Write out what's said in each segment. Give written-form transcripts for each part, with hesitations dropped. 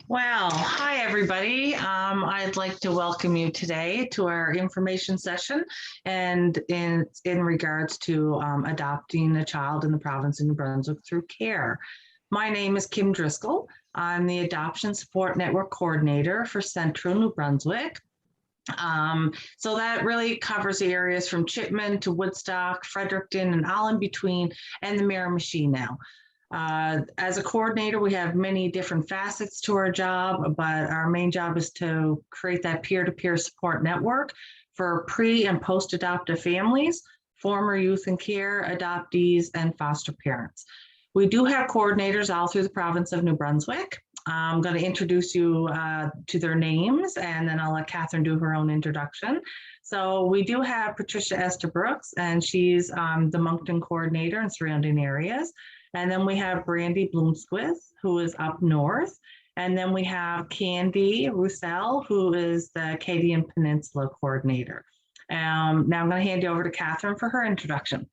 Well, hi everybody. I'd like to welcome you today to our information session and in regards to adopting a child in the province of New Brunswick through CARE. My name is Kim Driscoll. I'm the Adoption Support Network Coordinator for Central New Brunswick. So that really covers the areas from Chipman to Woodstock, Fredericton, and all in between, and the Miramichi now. As a coordinator, we have many different facets to our job, but our main job is to create that peer-to-peer support network for pre and post-adoptive families, former youth in care, adoptees, and foster parents. We do have coordinators all through the province of New Brunswick. I'm going to introduce you to their names, and then I'll let Catherine do her own introduction. So we do have Patricia Estabrooks, and she's the Moncton coordinator in surrounding areas. And then we have Brandy Bloomsquith, who is up north. And then we have Candy Roussel, who is the Acadian Peninsula coordinator. Now I'm going to hand you over to Catherine for her introduction.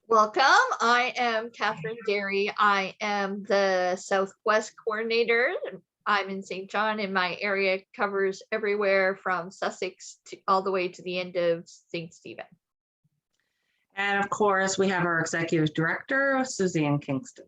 Welcome. I am Catherine Derry. I am the Southwest coordinator. I'm in St. John, and my area covers everywhere from Sussex to all the way to the end of St. Stephen. And of course, we have our executive director, Suzanne Kingston.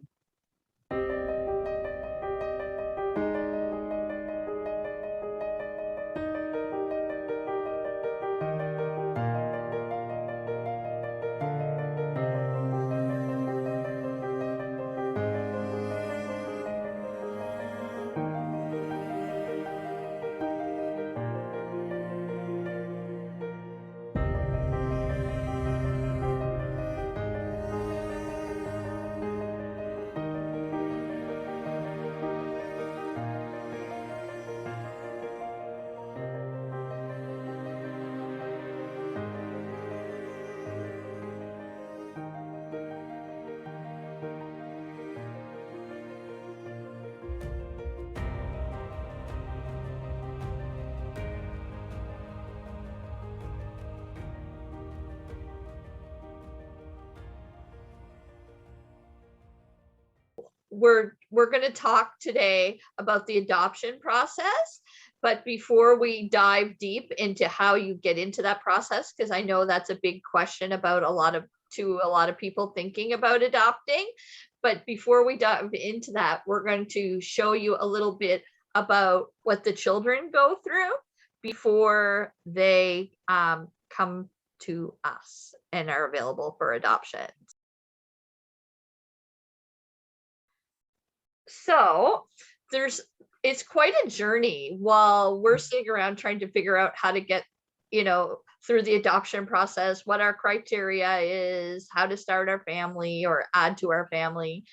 We're going to talk today about the adoption process, but before we dive deep into how you get into that process, because I know that's a big question about a lot of people thinking about adopting. But before we dive into that, we're going to show you a little bit about what the children go through before they come to us and are available for adoption. So it's quite a journey while we're sitting around trying to figure out how to get, through the adoption process, what our criteria is, how to start our family or add to our family.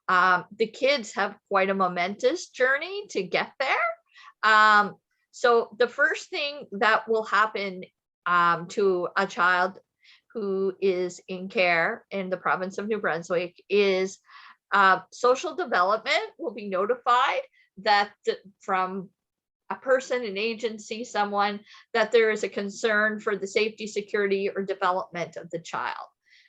The kids have quite a momentous journey to get there. So the first thing that will happen to a child who is in care in the province of New Brunswick is social development will be notified that from a person, an agency, someone, that there is a concern for the safety, security, or development of the child.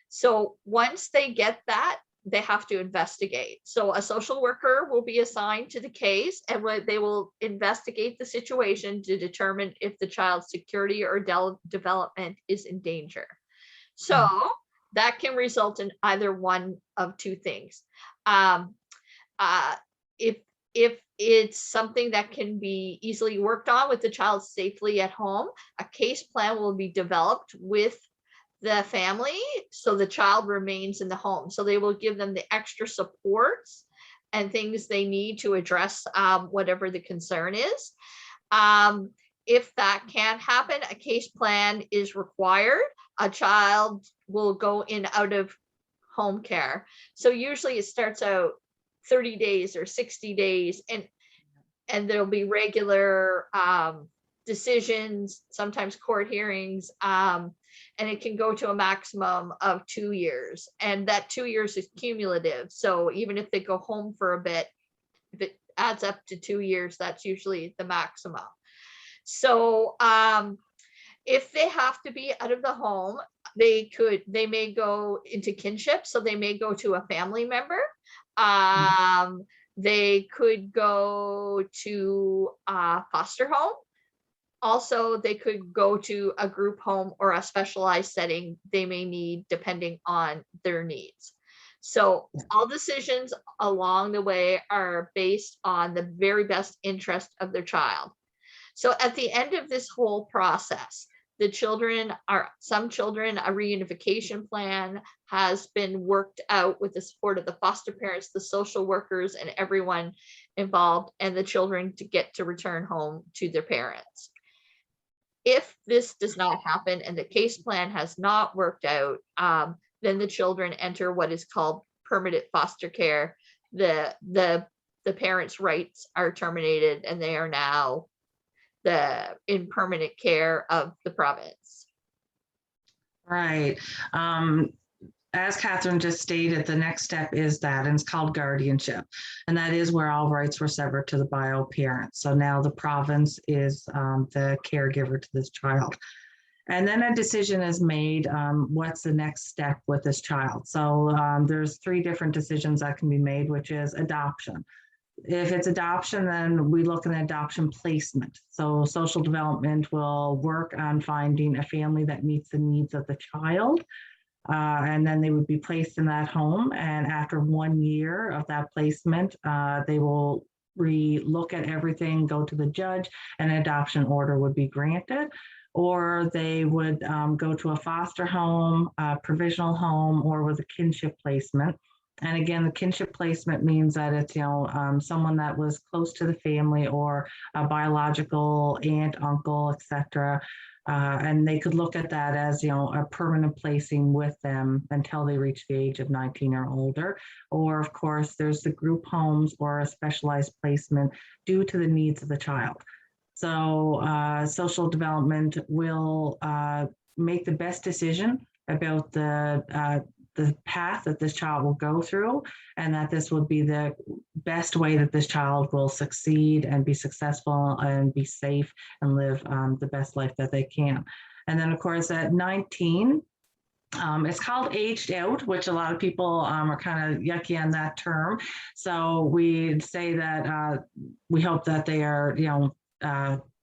So once they get that, they have to investigate. So a social worker will be assigned to the case, and they will investigate the situation to determine if the child's security or development is in danger. So that can result in either one of two things. If it's something that can be easily worked on with the child safely at home, a case plan will be developed with the family so the child remains in the home. So they will give them the extra supports and things they need to address whatever the concern is. If that can't happen, a case plan is required. A child will go in out of home care. So usually it starts out 30 days or 60 days, and there'll be regular decisions, sometimes court hearings, and it can go to a maximum of 2 years. And that 2 years is cumulative. So even if they go home for a bit, if it adds up to 2 years, that's usually the maximum. So if they have to be out of the home, they may go into kinship. So they may go to a family member. They could go to a foster home. Also, they could go to a group home or a specialized setting they may need depending on their needs. So all decisions along the way are based on the very best interest of their child. So at the end of this whole process, some children, a reunification plan has been worked out with the support of the foster parents, the social workers, and everyone involved, and the children to get to return home to their parents. If this does not happen and the case plan has not worked out, then the children enter what is called permanent foster care. The parents' rights are terminated, and they are now in permanent care of the province. Right. As Catherine just stated, the next step is that, and it's called guardianship. And that is where all rights were severed to the bio parents. So now the province is the caregiver to this child. And then a decision is made, what's the next step with this child? So there's 3 different decisions that can be made, which is adoption. If it's adoption, then we look at adoption placement. So social development will work on finding a family that meets the needs of the child. And then they would be placed in that home. And after 1 year of that placement, they will re-look at everything, go to the judge, and an adoption order would be granted. Or they would go to a foster home, a provisional home, or with a kinship placement. And again, the kinship placement means that it's, someone that was close to the family or a biological aunt, uncle, etc. And they could look at that as, a permanent placing with them until they reach the age of 19 or older. Or of course, there's the group homes or a specialized placement due to the needs of the child. So social development will make the best decision about the path that this child will go through, and that this will be the best way that this child will succeed and be successful and be safe and live the best life that they can. And then of course at 19, it's called aged out, which a lot of people are kind of yucky on that term. So we say that we hope that they are,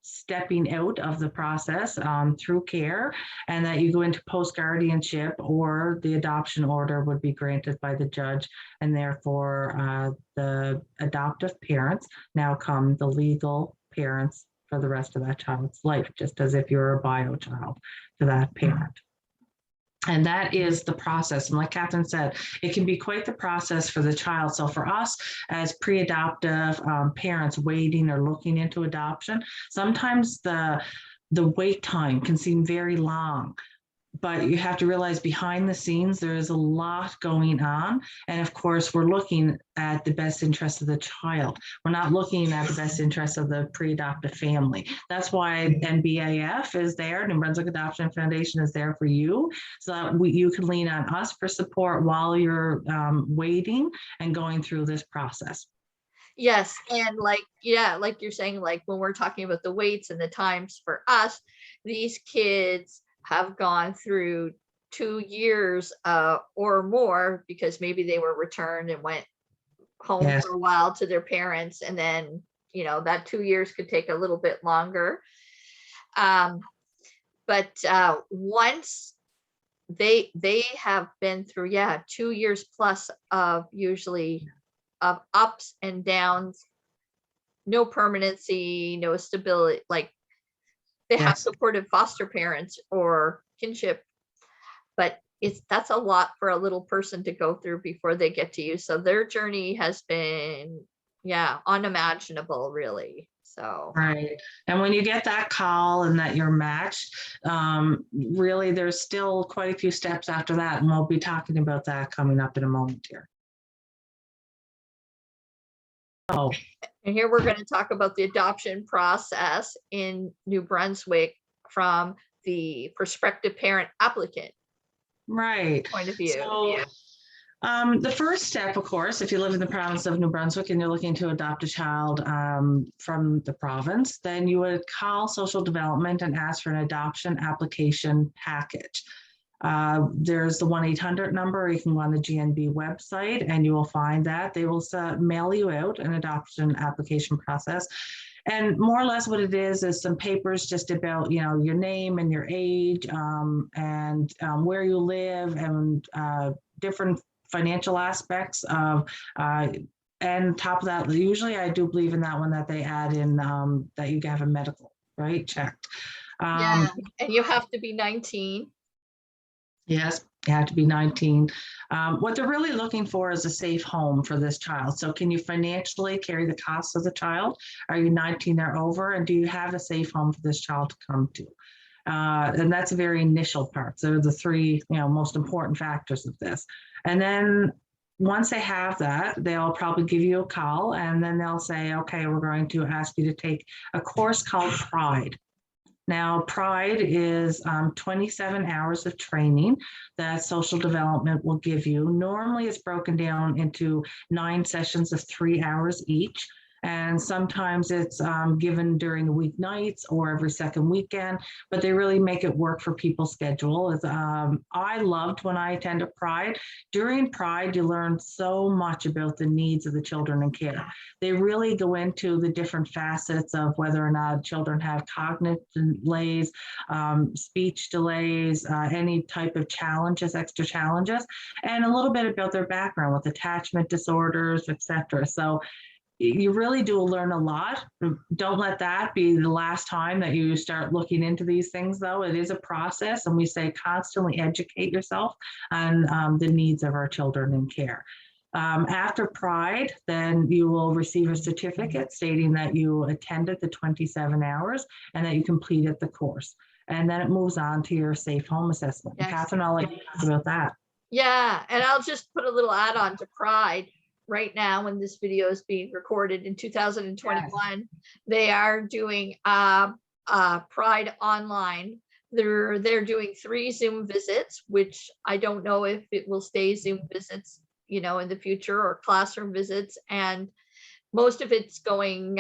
stepping out of the process through care, and that you go into post-guardianship, or the adoption order would be granted by the judge, and therefore the adoptive parents now come the legal parents for the rest of that child's life, just as if you're a bio child to that parent. And that is the process. And like Catherine said, it can be quite the process for the child. So for us as pre-adoptive parents waiting or looking into adoption, sometimes the wait time can seem very long. But you have to realize behind the scenes, there is a lot going on. And of course, we're looking at the best interest of the child. We're not looking at the best interest of the pre-adoptive family. That's why NBAF is there, New Brunswick Adoption Foundation is there for you, so that you can lean on us for support while you're waiting and going through this process. Yes, and like you're saying, like when we're talking about the waits and the times for us, these kids have gone through 2 years or more, because maybe they were returned and went home for a while to their parents, and then that 2 years could take a little bit longer. But once they have been through 2 years plus of usually of ups and downs, no permanency, no stability, like they have supportive foster parents or kinship, but that's a lot for a little person to go through before they get to you. So their journey has been unimaginable, really. So right. And when you get that call and that you're matched, really there's still quite a few steps after that, and we'll be talking about that coming up in a moment here. Oh, and here we're going to talk about the adoption process in New Brunswick from the prospective parent applicant point of view. So, the first step, of course, if you live in the province of New Brunswick and you're looking to adopt a child from the province, then you would call social development and ask for an adoption application package. There's the 1-800 number. You can go on the GNB website and you will find that. They will mail you out an adoption application process. And more or less what it is some papers just about, your name and your age, and where you live, and different financial aspects of, and top of that, usually I do believe in that one that they add in, that you have a medical, right, checked. Yeah, and you have to be 19. Yes, you have to be 19. What they're really looking for is a safe home for this child. So can you financially carry the costs of the child? Are you 19 or over? And do you have a safe home for this child to come to? And that's a very initial part. So the three, most important factors of this. And then once they have that, they'll probably give you a call, and then they'll say, okay, we're going to ask you to take a course called Pride. Now, Pride is 27 hours of training that social development will give you. Normally, it's broken down into 9 sessions of 3 hours each. And sometimes it's given during the weeknights or every second weekend, but they really make it work for people's schedule. I loved when I attended Pride. During Pride, you learn so much about the needs of the children in care. They really go into the different facets of whether or not children have cognitive delays, speech delays, any type of challenges, extra challenges, and a little bit about their background with attachment disorders, etc. So you really do learn a lot. Don't let that be the last time that you start looking into these things, though. It is a process, and we say constantly educate yourself on the needs of our children in care. After Pride, then you will receive a certificate stating that you attended the 27 hours and that you completed the course. And then it moves on to your safe home assessment. Yes. Catherine, I'll let you talk about that. Yeah, and I'll just put a little add on to Pride. Right now, when this video is being recorded in 2021, yes, they are doing Pride online. They're doing 3 Zoom visits, which I don't know if it will stay Zoom visits, in the future, or classroom visits. And most of it's going,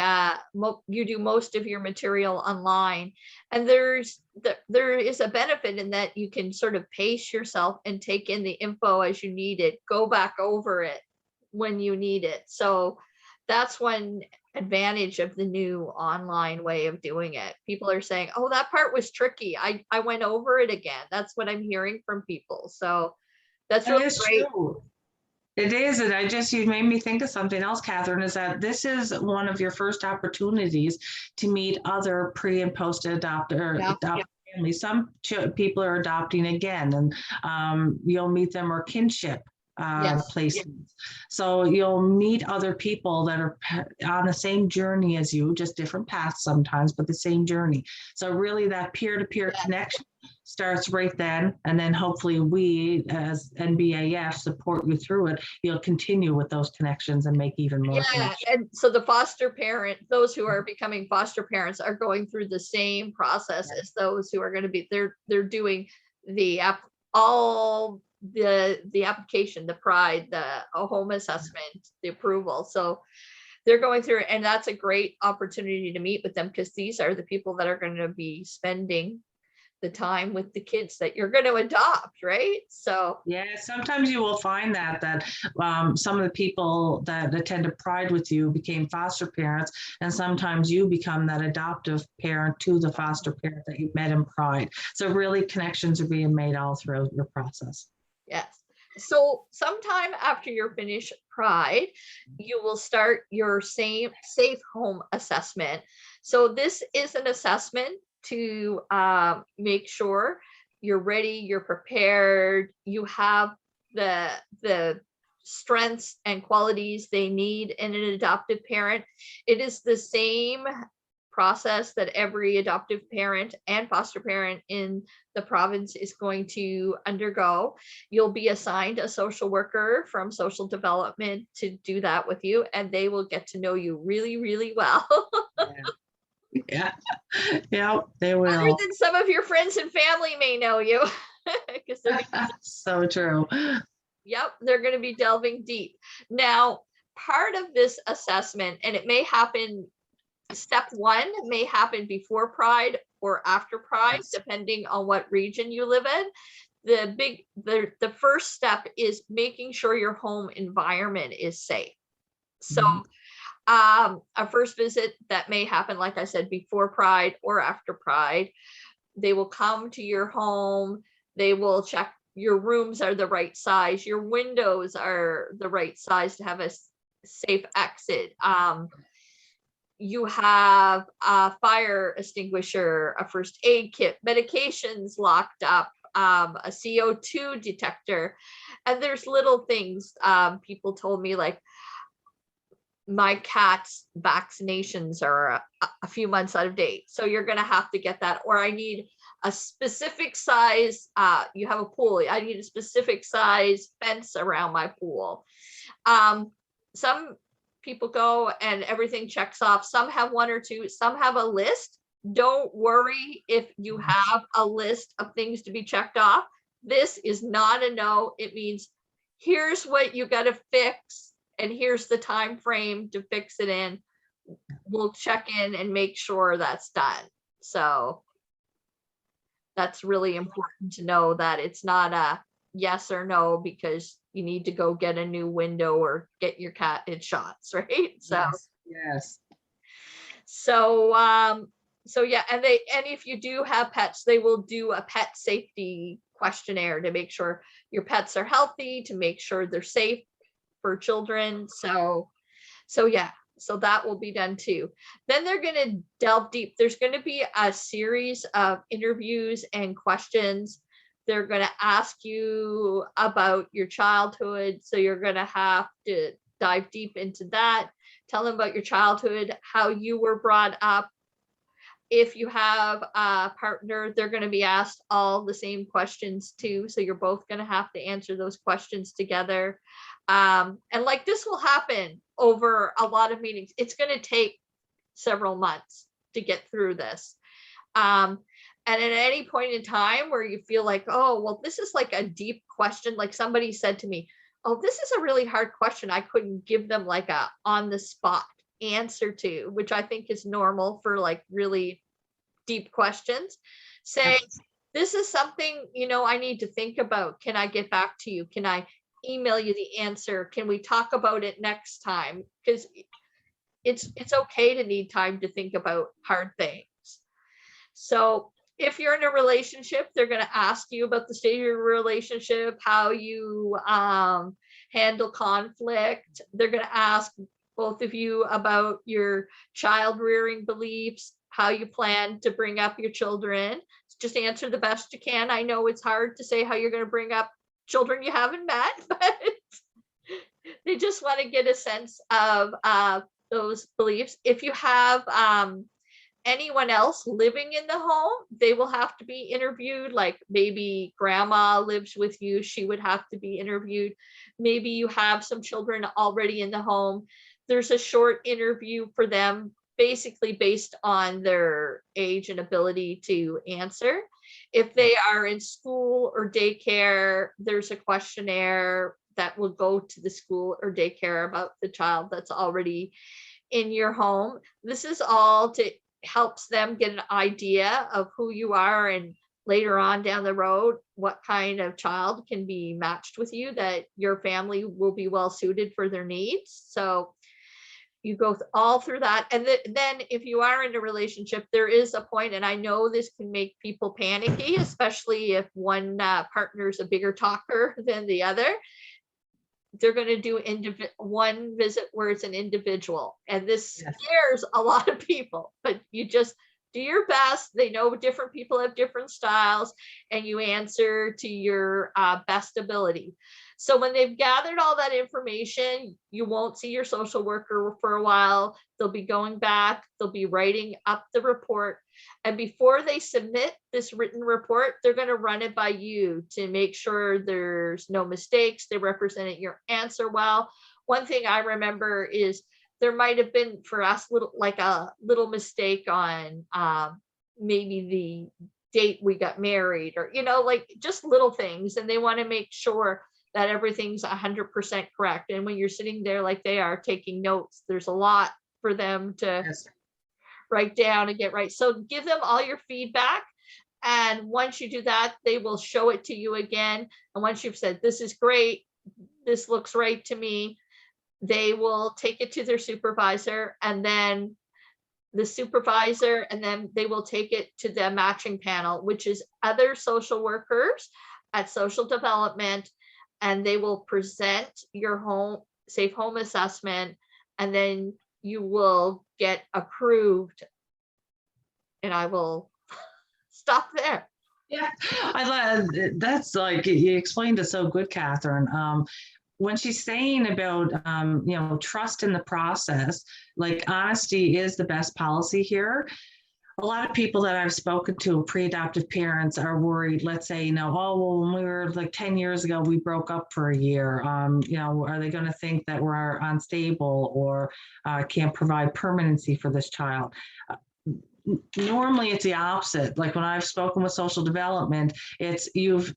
you do most of your material online. And there is a benefit in that you can sort of pace yourself and take in the info as you need it, go back over it when you need it. So that's one advantage of the new online way of doing it. People are saying, oh, that part was tricky. I went over it again. That's what I'm hearing from people. So that's really great. True. It is, and you made me think of something else, Catherine, is that this is one of your first opportunities to meet other pre and post adopted families. Some people are adopting again, and you'll meet them, or kinship placements. So you'll meet other people that are on the same journey as you, just different paths sometimes, but the same journey. So really that peer-to-peer connection starts right then, and then hopefully we as NBAF support you through it. You'll continue with those connections and make even more connections. And so the foster parent, those who are becoming foster parents, are going through the same process as those who are going to be, they're doing the application, the Pride, the home assessment, the approval. So they're going through, and that's a great opportunity to meet with them, because these are the people that are going to be spending the time with the kids that you're going to adopt, right? So yeah, sometimes you will find that some of the people that attended Pride with you became foster parents, and sometimes you become that adoptive parent to the foster parent that you met in Pride. So really connections are being made all throughout your process. Yes. So sometime after you're finished Pride, you will start your safe home assessment. So this is an assessment to make sure you're ready, you're prepared, you have the strengths and qualities they need in an adoptive parent. It is the same process that every adoptive parent and foster parent in the province is going to undergo. You'll be assigned a social worker from social development to do that with you, and they will get to know you really, really well. Yeah, they will. Other than some of your friends and family may know you. Because they're so true. Yep, they're going to be delving deep. Now, part of this assessment, and it may happen, step 1 may happen before Pride or after Pride, depending on what region you live in. the first step is making sure your home environment is safe. So Mhm. a first visit that may happen, like I said, before Pride or after Pride, they will come to your home. They will check your rooms are the right size, your windows are the right size to have a safe exit. You have a fire extinguisher, a first aid kit, medications locked up, a CO2 detector. And there's little things people told me, like, my cat's vaccinations are a few months out of date, so you're going to have to get that. Or I need a specific size, you have a pool, I need a specific size fence around my pool. Some people go and everything checks off. Some have one or two, some have a list. Don't worry if you have a list of things to be checked off. This is not a no. It means here's what you got to fix and here's the time frame to fix it in. We'll check in and make sure that's done. So that's really important to know, that it's not a yes or no because you need to go get a new window or get your cat its shots, right? So Yes. so yeah, and if you do have pets, they will do a pet safety questionnaire to make sure your pets are healthy, to make sure they're safe for children. So yeah, so that will be done too. Then they're going to delve deep. There's going to be a series of interviews and questions. They're going to ask you about your childhood, so you're going to have to dive deep into that. Tell them about your childhood, how you were brought up. If you have a partner, they're going to be asked all the same questions too, so you're both going to have to answer those questions together. And like, this will happen over a lot of meetings. It's going to take several months to get through this. And at any point in time where you feel like, oh, well, this is like a deep question, like somebody said to me, oh, this is a really hard question, I couldn't give them like a on the spot answer to, which I think is normal for like really deep questions. Say, Yes. this is something, I need to think about. Can I get back to you? Can I email you the answer? Can we talk about it next time? Because it's okay to need time to think about hard things. So if you're in a relationship, they're going to ask you about the state of your relationship, how you handle conflict. They're going to ask both of you about your child rearing beliefs, how you plan to bring up your children. Just answer the best you can. I know it's hard to say how you're going to bring up children you haven't met, but they just want to get a sense of those beliefs. If you have anyone else living in the home, they will have to be interviewed. Like maybe grandma lives with you, she would have to be interviewed. Maybe you have some children already in the home. There's a short interview for them, basically based on their age and ability to answer. If they are in school or daycare, there's a questionnaire that will go to the school or daycare about the child that's already in your home. This is all to helps them get an idea of who you are, and later on down the road, what kind of child can be matched with you, that your family will be well suited for their needs. So you go all through that. And then if you are in a relationship, there is a point, and I know this can make people panicky, especially if one partner is a bigger talker than the other. They're going to do one visit where it's an individual, and this scares a lot of people, but you just do your best. They know different people have different styles, and you answer to your best ability. So when they've gathered all that information, you won't see your social worker for a while. They'll be going back, they'll be writing up the report. And before they submit this written report, they're going to run it by you to make sure there's no mistakes. They represented your answer well. One thing I remember is there might have been for us a little mistake on maybe the date we got married, or like just little things, and they want to make sure that everything's 100% correct. And when you're sitting there like they are taking notes, there's a lot for them to write down and get right. So give them all your feedback. And once you do that, they will show it to you again. And once you've said, this is great, this looks right to me, they will take it to their supervisor, and then the supervisor, and then they will take it to the matching panel, which is other social workers at social development, and they will present your home safe home assessment, and then you will get approved. And I will stop there. Yeah, I love that's like you explained it so good, Catherine. When she's saying about trust in the process, like honesty is the best policy here. A lot of people that I've spoken to, pre-adoptive parents, are worried. Let's say, oh, well, when we were like 10 years ago, we broke up for a year. Are they going to think that we're unstable or can't provide permanency for this child? Normally it's the opposite. Like when I've spoken with social development, it's you've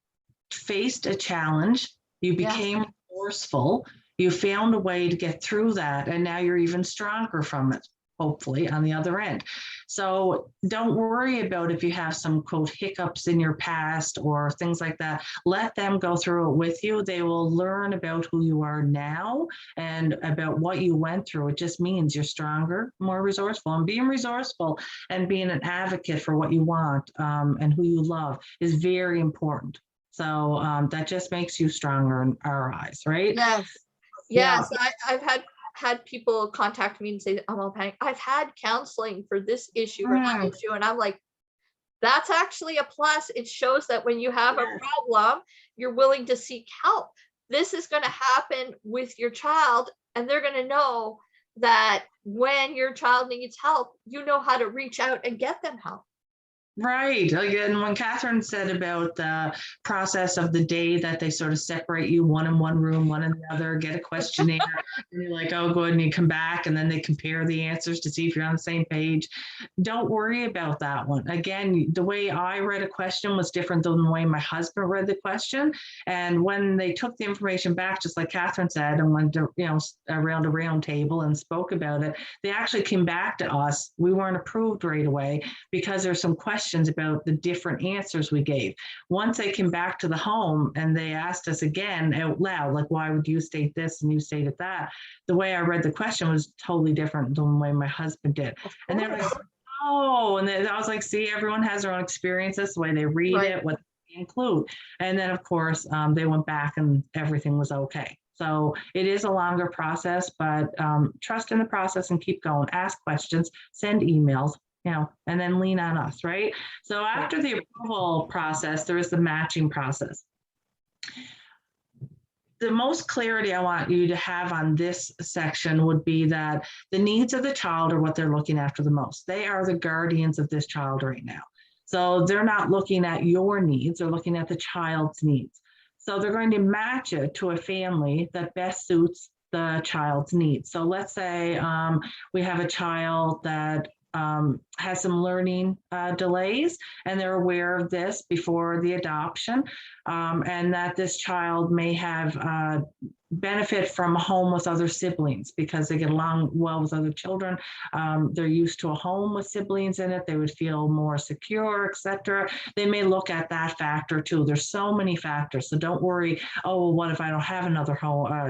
faced a challenge, you became resourceful, you found a way to get through that, and now you're even stronger from it, hopefully on the other end. So don't worry about if you have some quote hiccups in your past or things like that. Let them go through it with you. They will learn about who you are now and about what you went through. It just means you're stronger, more resourceful, and being resourceful and being an advocate for what you want and who you love is very important. So that just makes you stronger in our eyes, right? Yes. Yes. Yeah. I've had people contact me and say, I'm all panic. I've had counseling for this issue or that issue. And I'm like, that's actually a plus. It shows that when you have a problem, you're willing to seek help. This is going to happen with your child, and they're going to know that when your child needs help, you know how to reach out and get them help. Right. Again, when Catherine said about the process of the day that they sort of separate you, one in one room, one in the other, get a questionnaire, and you're like, oh, good, and you come back, and then they compare the answers to see if you're on the same page. Don't worry about that one. Again, the way I read a question was different than the way my husband read the question. And when they took the information back, just like Catherine said, and went to, around a round table and spoke about it, they actually came back to us. We weren't approved right away because there's some questions about the different answers we gave. Once they came back to the home and they asked us again out loud, like, why would you state this and you stated that? The way I read the question was totally different than the way my husband did. And they're like, oh, and then I was like, see, everyone has their own experiences, the way they read it, what they include. And then, of course, they went back and everything was okay. So it is a longer process, but trust in the process and keep going. Ask questions, send emails, and then lean on us, right? So after the approval process, there is the matching process. The most clarity I want you to have on this section would be that the needs of the child are what they're looking after the most. They are the guardians of this child right now. So they're not looking at your needs, they're looking at the child's needs. So they're going to match it to a family that best suits the child's needs. So let's say we have a child that has some learning delays, and they're aware of this before the adoption, and that this child may have benefit from a home with other siblings because they get along well with other children. They're used to a home with siblings in it. They would feel more secure, etc. They may look at that factor too. There's so many factors. So don't worry, oh, well, what if I don't have another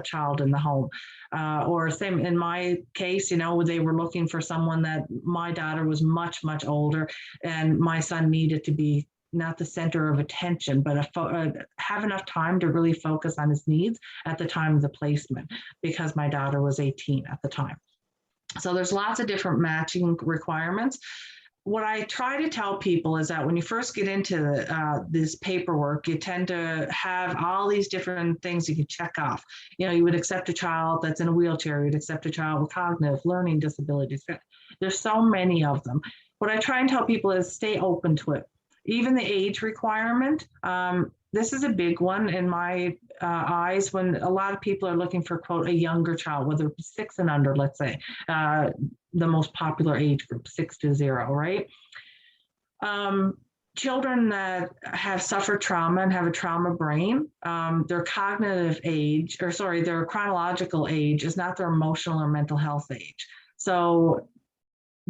child in the home? Or same in my case, they were looking for someone that my daughter was much, much older, and my son needed to be not the center of attention, but have enough time to really focus on his needs at the time of the placement, because my daughter was 18 at the time. So there's lots of different matching requirements. What I try to tell people is that when you first get into this paperwork, you tend to have all these different things you can check off. You would accept a child that's in a wheelchair, you'd accept a child with cognitive learning disabilities. There's so many of them. What I try and tell people is stay open to it. Even the age requirement, this is a big one in my eyes when a lot of people are looking for, quote, a younger child, whether it be 6 and under, let's say, the most popular age group, 6 to 0, right? Children that have suffered trauma and have a trauma brain, their cognitive age, their chronological age is not their emotional or mental health age. So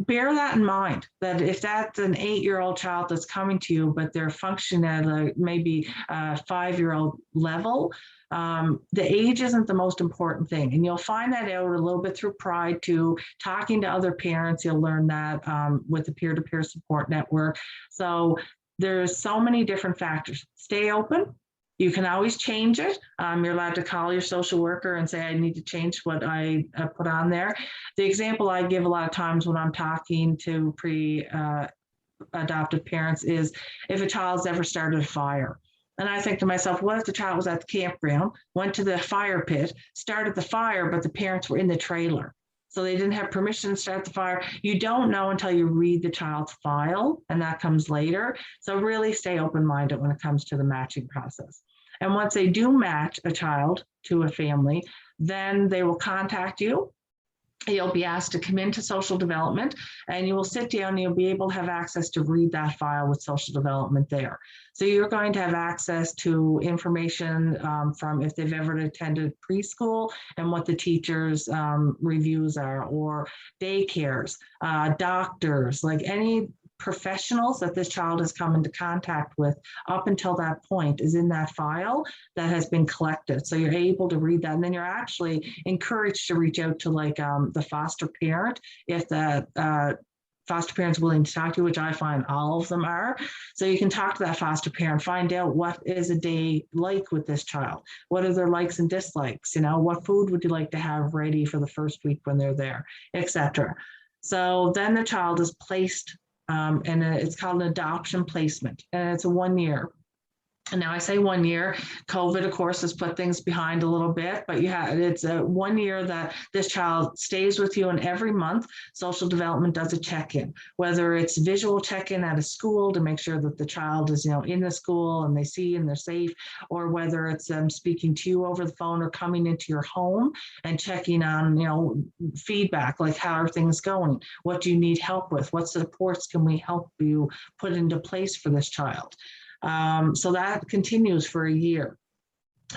bear that in mind, that if that's an 8-year-old child that's coming to you, but they're functioning at maybe a 5-year-old level, the age isn't the most important thing. And you'll find that out a little bit through Pride too, talking to other parents. You'll learn that with the peer-to-peer support network. So there's so many different factors. Stay open. You can always change it. You're allowed to call your social worker and say, I need to change what I put on there. The example I give a lot of times when I'm talking to adoptive parents is if a child's ever started a fire. And I think to myself, what if the child was at the campground, went to the fire pit, started the fire, but the parents were in the trailer? So they didn't have permission to start the fire. You don't know until you read the child's file, and that comes later. So really stay open-minded when it comes to the matching process. And once they do match a child to a family, then they will contact you. You'll be asked to come into social development, and you will sit down and you'll be able to have access to read that file with social development there. So you're going to have access to information from if they've ever attended preschool and what the teachers' reviews are, or daycares, doctors, like any professionals that this child has come into contact with up until that point is in that file that has been collected. So you're able to read that, and then you're actually encouraged to reach out to like the foster parent if the foster parent's willing to talk to you, which I find all of them are. So you can talk to that foster parent, find out what is a day like with this child. What are their likes and dislikes? You know, what food would you like to have ready for the first week when they're there, etc. So then the child is placed and it's called an adoption placement, and it's a 1 year. And now I say 1 year. COVID, of course, has put things behind a little bit, but it's a 1 year that this child stays with you, and every month social development does a check-in, whether it's visual check-in at a school to make sure that the child is, in the school and they see and they're safe, or whether it's speaking to you over the phone or coming into your home and checking on, feedback, like how are things going? What do you need help with? What supports can we help you put into place for this child? So that continues for a year.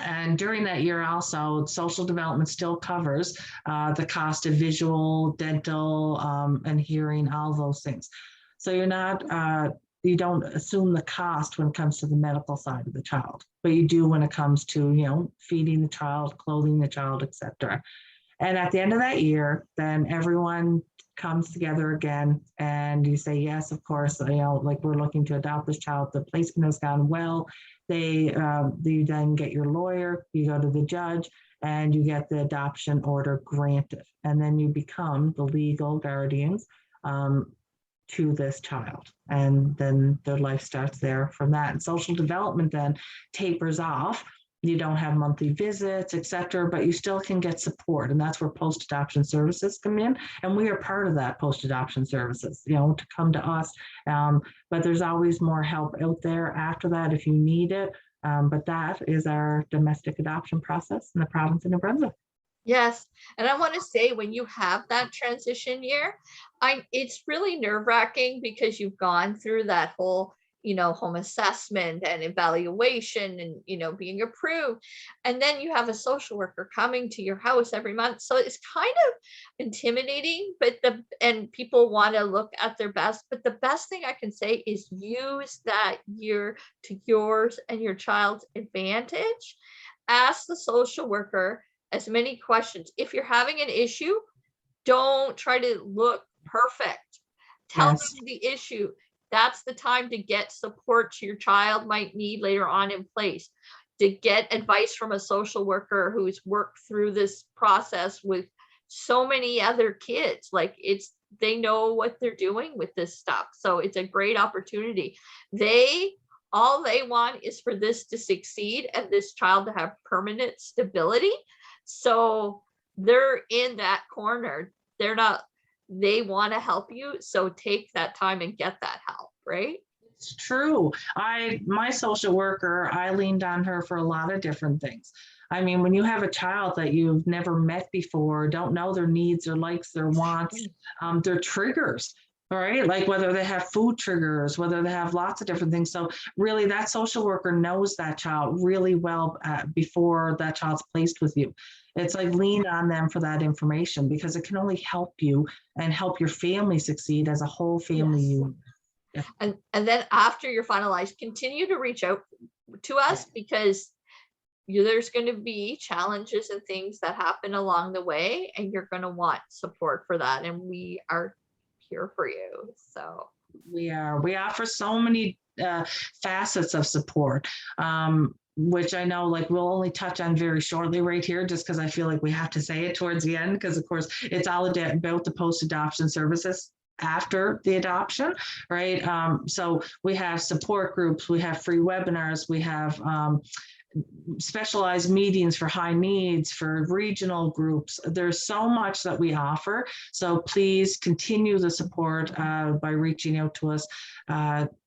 And during that year also, social development still covers the cost of visual, dental, and hearing, all those things. So you don't assume the cost when it comes to the medical side of the child, but you do when it comes to, feeding the child, clothing the child, etc. And at the end of that year, then everyone comes together again and you say, yes, of course, like we're looking to adopt this child. The placement has gone well. You then get your lawyer, you go to the judge, and you get the adoption order granted. And then you become the legal guardians to this child. And then their life starts there from that. And social development then tapers off. You don't have monthly visits, et cetera, but you still can get support. And that's where post-adoption services come in. And we are part of that post-adoption services, to come to us. But there's always more help out there after that if you need it. But that is our domestic adoption process in the province of New Brunswick. Yes. And I want to say, when you have that transition year, it's really nerve-wracking because you've gone through that whole home assessment and evaluation and, being approved. And then you have a social worker coming to your house every month. So it's kind of intimidating, and people want to look at their best. But the best thing I can say is use that year to yours and your child's advantage. Ask the social worker as many questions. If you're having an issue, don't try to look perfect. Tell them the issue. That's the time to get support your child might need later on in place, to get advice from a social worker who's worked through this process with so many other kids. Like they know what they're doing with this stuff. So it's a great opportunity. All they want is for this to succeed and this child to have permanent stability. So they're in that corner. They want to help you. So take that time and get that help, right? It's true. My social worker, I leaned on her for a lot of different things. I mean, when you have a child that you've never met before, don't know their needs, their likes, their wants, their triggers, All right, like whether they have food triggers, whether they have lots of different things. So really that social worker knows that child really well before that child's placed with you. It's like lean on them for that information because it can only help you and help your family succeed as a whole family Yes. unit. Yeah. And then after you're finalized, continue to reach out to us because there's going to be challenges and things that happen along the way, and you're going to want support for that. And we are here for you. So We offer so many facets of support, which I know like we'll only touch on very shortly right here, just because I feel like we have to say it towards the end, because of course it's all about the post-adoption services after the adoption, right? So we have support groups, we have free webinars, we have specialized meetings for high needs, for regional groups. There's so much that we offer. So please continue the support by reaching out to us.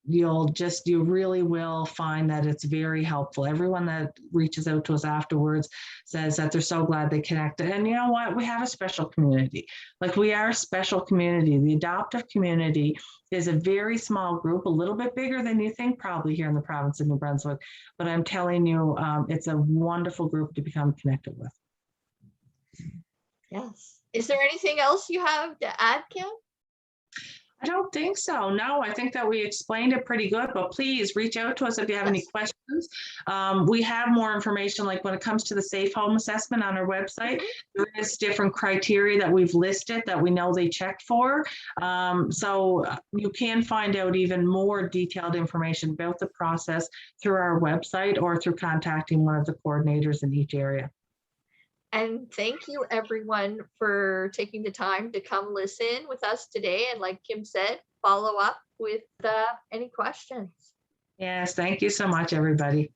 You really will find that it's very helpful. Everyone that reaches out to us afterwards says that they're so glad they connected. And you know what? We have a special community. Like we are a special community. The adoptive community is a very small group, a little bit bigger than you think probably here in the province of New Brunswick. But I'm telling you, it's a wonderful group to become connected with. yes. Is there anything else you have to add, Kim? I don't think so. No, I think that we explained it pretty good, but please reach out to us if you have any questions. We have more information, like when it comes to the safe home assessment on our website, there is different criteria that we've listed that we know they checked for. So you can find out even more detailed information about the process through our website or through contacting one of the coordinators in each area. And thank you everyone for taking the time to come listen with us today. And like Kim said, follow up with any questions. Yes, thank you so much, everybody.